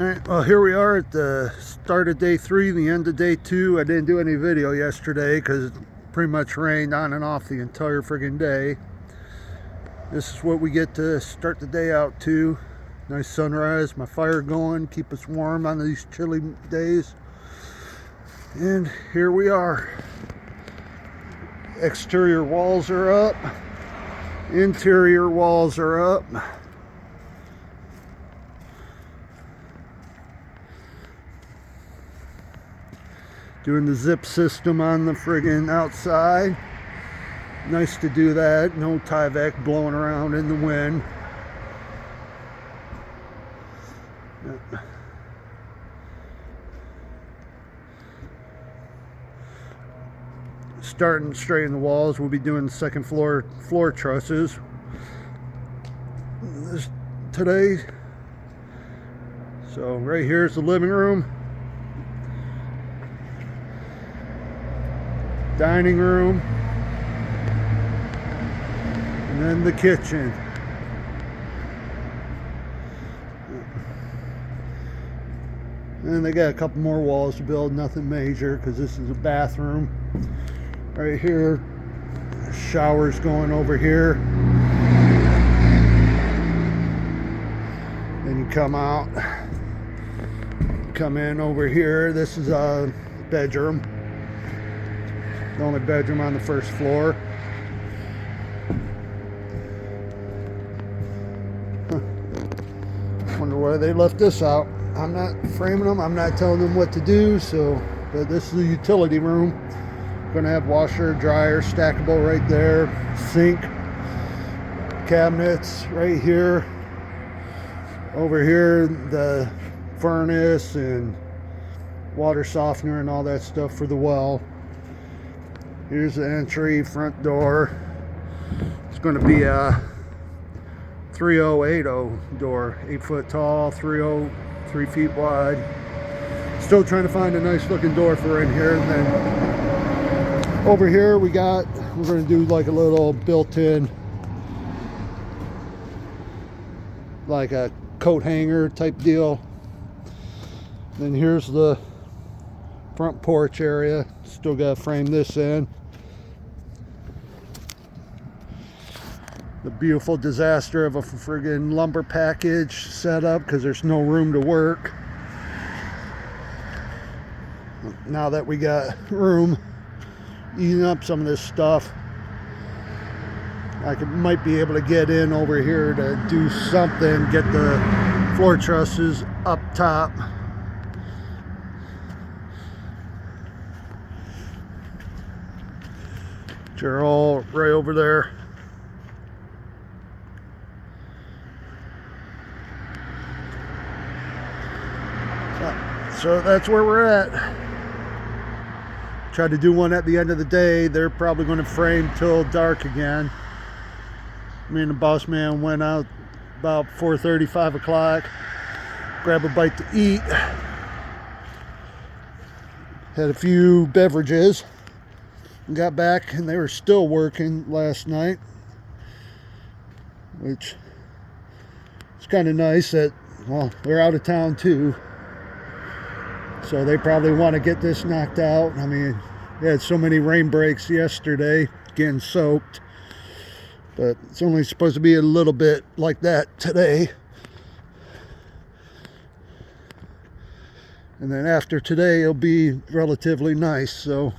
Alright, well here we are at the start of day 3, the end of day 2. I didn't do any video yesterday because it pretty much rained on and off the entire friggin' day. This is what we get to start the day out to. Nice sunrise, my fire going, keep us warm on these chilly days. And here we are. Exterior walls are up, interior walls are up. Doing the zip system on the friggin' outside. Nice to do that. No Tyvek blowing around in the wind. Starting to straighten the walls. We'll be doing the second floor trusses today. So right here's the living room. Dining room, and then the kitchen. And they got a couple more walls to build, nothing major, because this is a bathroom. Right here, showers going over here. Then you come out, come in over here. This is a bedroom. The only bedroom on the first floor. Wonder why they left this out. I'm not framing them, I'm not telling them what to do, but this is the utility room. Gonna have washer, dryer, stackable right there, sink, cabinets right here. Over here, the furnace and water softener and all that stuff for the well. Here's the entry, front door. It's going to be a 3080 door, 8 foot tall, 3 feet wide. Still trying to find a nice looking door for in here. And then over here we're going to do like a little built-in, like a coat hanger type deal. Then here's the front porch area. Still got to frame this in. The beautiful disaster of a friggin' lumber package setup because there's no room to work. Now that we got room, eating up some of this stuff, might be able to get in over here to do something, get the floor trusses up top. They're all right over there. So that's where we're at. Tried to do one at the end of the day. They're probably going to frame till dark again. Me and the boss man went out about 4:30, 5 o'clock. Grab a bite to eat. Had a few beverages. Got back and they were still working last night, which is kind of nice that, well, they're out of town too, so they probably want to get this knocked out. I mean, they had so many rain breaks yesterday, getting soaked, but it's only supposed to be a little bit like that today. And then after today it'll be relatively nice. So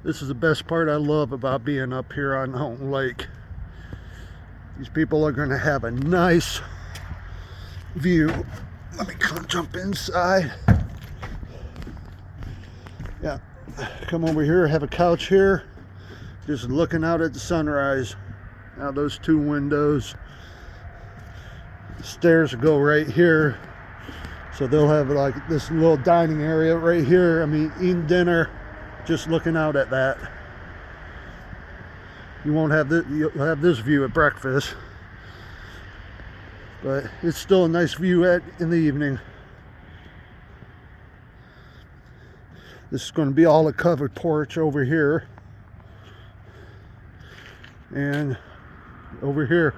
this is the best part I love about being up here on Houghton Lake. These people are going to have a nice view. Let me jump inside. Yeah, come over here, have a couch here, just looking out at the sunrise. Now those two windows. The stairs go right here. So they'll have like this little dining area right here. I mean, eating dinner, just looking out at that. You won't have this, you'll have this view at breakfast, but it's still a nice view in the evening. This is going to be all a covered porch over here, and over here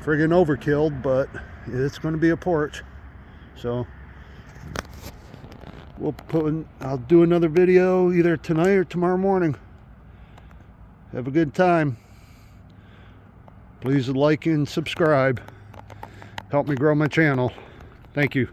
friggin' overkilled, but it's going to be a porch. So I'll do another video either tonight or tomorrow morning. Have a good time. Please like and subscribe. Help me grow my channel. Thank you.